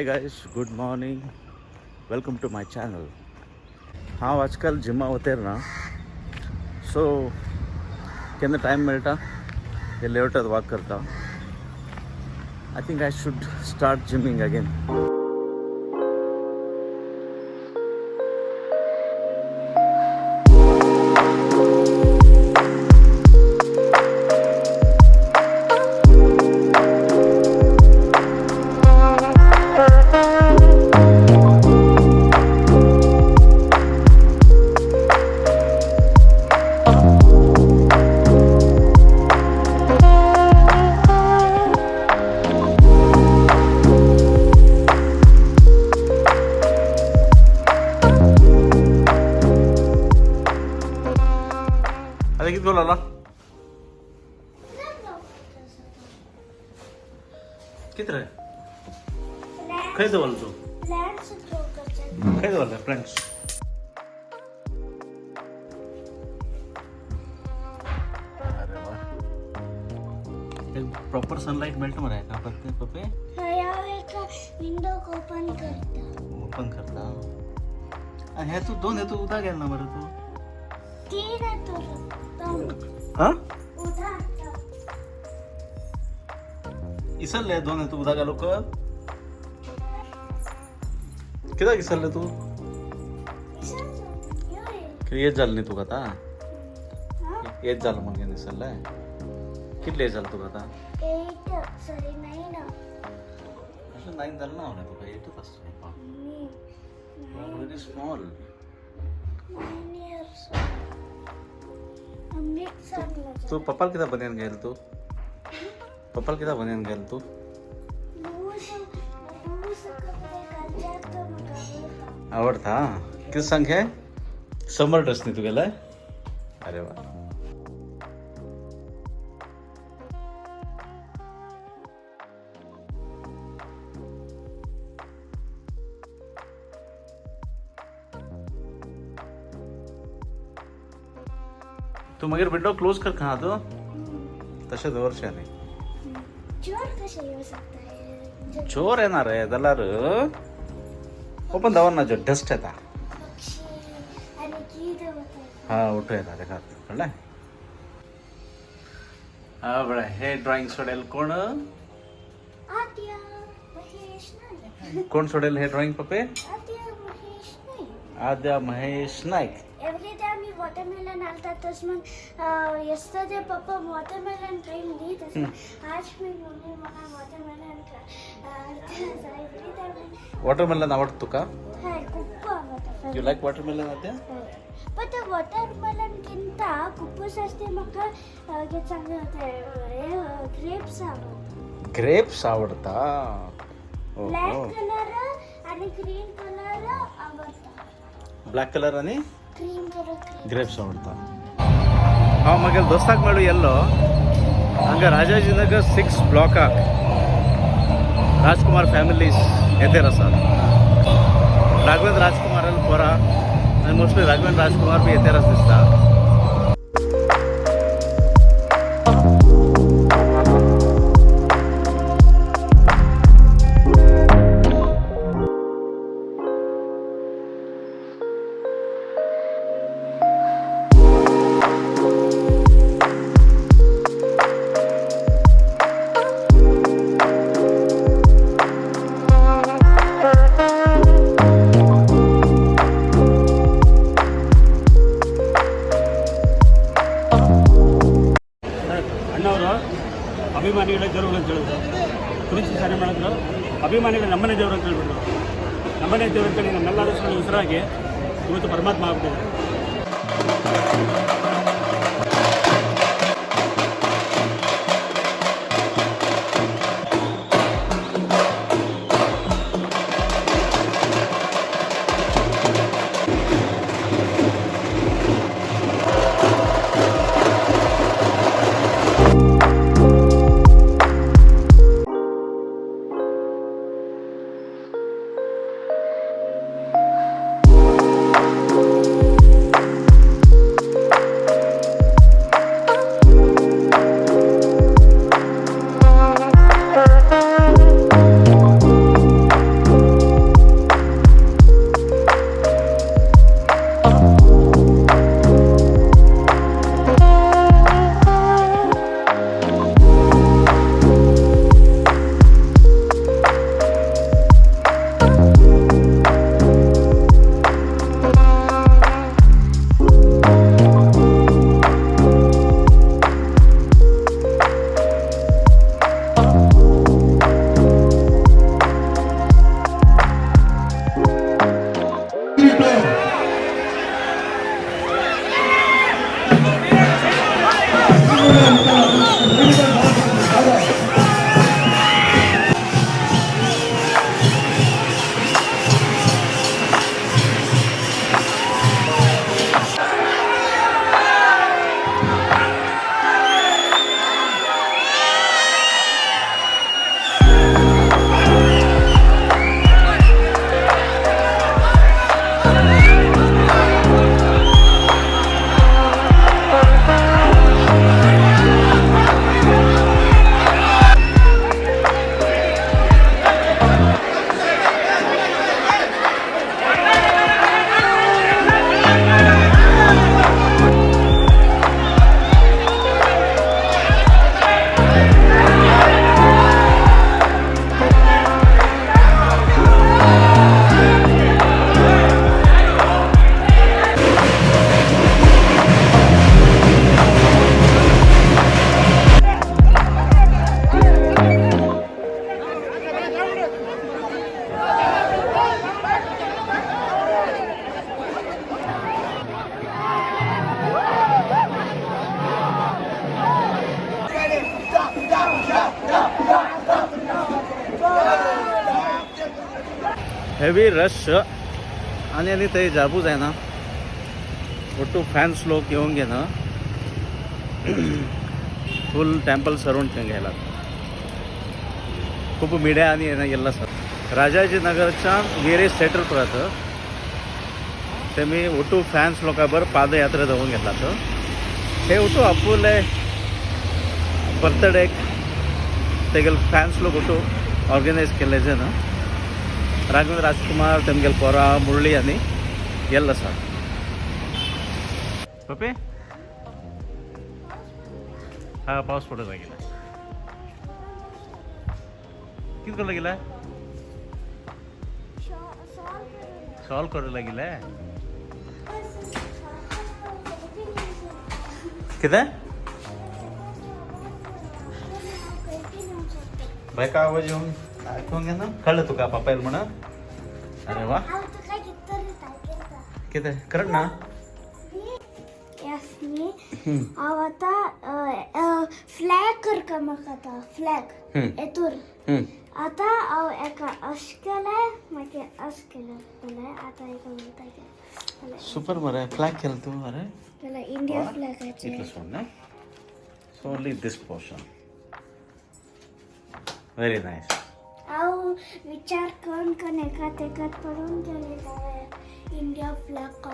High guys, good morning, welcome to my channel. हांव आजकाल जिमा वतेरना, सो केन्ना टायम मेळटा हे लेवटात वॉक करता. I think I should start gymming again. आता किती बोलाला किती रे खै जवळ तू खै जवळ फ्रेंड्स. अरे वा, एक प्रॉपर सनलाइट मेल्ट मध्ये आहे का पत्ते पप्पे विंडो ओपन करता. आणि हे तू दोन हे तू उदा गेल ना बरं तू तीन आहे हाँ उदा इसरले दोन तू उदा लोक किती इसरले तू येत झालं नाही तुका आता येत झालं मग इसरलंय कितले येत झालं तुका आता 8 सॉरी 9 असं 9 झालं ना होणार तुका 8च असतो व्हेरी स्मॉल 9 years तू पप्पाला किती बनियान घ्याल तू पप्पाला किती बनियान घ्याल तू आवडता किती संख्या आहे 100 ड्रेस नाही तू गेलाय. अरे वा, तू मगर विंडो क्लोज कर खा तो तसे वर्षाने चोर येणार आहे दलार ओपन दवर ना जो डस्ट येता हा उठो येता ते खात कळलं. हा बरं, हे ड्रॉइंग सोडेल कोण कोण सोडेल हे ड्रॉइंग पप्पे Aadya Mahesh Naik. Every time you watermelon alta tasman yesterday papa watermelon train li tasman आज मी मम्मी मला watermelon every time वॉटरमेलन आवडतो का है खूप आवडतं. यू लाईक वॉटरमेलन आद्या पण ते watermelon किंता खूपच असते मका हे चांगले होते ग्रेप्स आवडतात. ग्रेप्स आवडता ब्लॅक कलर आणि ग्रीन कलर आवडतात. ब्लॅक कलर आणि ग्रीन कलर ग्रेप्स आवडता. हांव म्हगे दोस्ताक मेळू येल्लो हांगा राजाजीनगर 6 ब्लॉकाक राजकुमार फॅमिलीज येतेर आसात. राघवेंद्र राजकुमार पोरा आनी मोस्टली राघवेंद्र राजकुमार बी येतेरच दिसता. ಅಭಿಮಾನಿಗಳ ದೇವರು ಅಂತ ಹೇಳಿದ್ರು. ಕುರಿಸಿ ಸಾಧನೆ ಮಾಡಿದ್ರು. ಅಭಿಮಾನಿಗಳು ನಮ್ಮನೆ ದೇವರು ಅಂತ ಹೇಳ್ಬಿಟ್ರು. ನಮ್ಮನೆ ದೇವರು ಅಂತೇಳಿ ನಮ್ಮೆಲ್ಲರೂ ಉಸಿರಾಗಿ ಇವತ್ತು ಪರಮಾತ್ಮ ಆಗ್ಬಿಟ್ಟಿದೆ. हेवी रश आणि ते जाबूज आहे ना ಒಟ್ಟು ಫ್ಯಾನ್ಸ್ लोक येऊन घेणं फुल टेम्पल सराउंड घ्यायला खूप मिड्या आणि ಎಲ್ಲ सर राजाजीनगरच्या वेरे सेटल राहतं ते मी ಒಟ್ಟು ಫ್ಯಾನ್ಸ್ लोकांबर पादयात्रा जाऊन घेतला तर हे ಒಟ್ಟು अप्पूले बर्थडे तेगेल फ्यान्स लोक ಒಟ್ಟು ऑर्गनायज केले ना राघवेंद्र राजकुमार तेमगेल पोरा मुरळी आणि ಎಲ್ಲ सर पप्पे हा पाऊस पडत लागला किती करायला गेला सॉल्व करायला लागला किती बाय का आवाज येऊन ऐकून घे ना कळलं तू का पप्पाला म्हणा अरे वा किती करत ना आता फ्लॅग कर का मग आता फ्लॅग येतूर आता एका अश केलाय मग अश केलं आता एका बोलता सुपर बरं फ्लॅग केलं तू अरे त्याला इंडिया फ्लॅग आहे इथलं सोड ना सो ओनली दिस पोर्शन व्हेरी नाईस आओ विचार करून एकात पडून गेले इंडिया फ्लॅग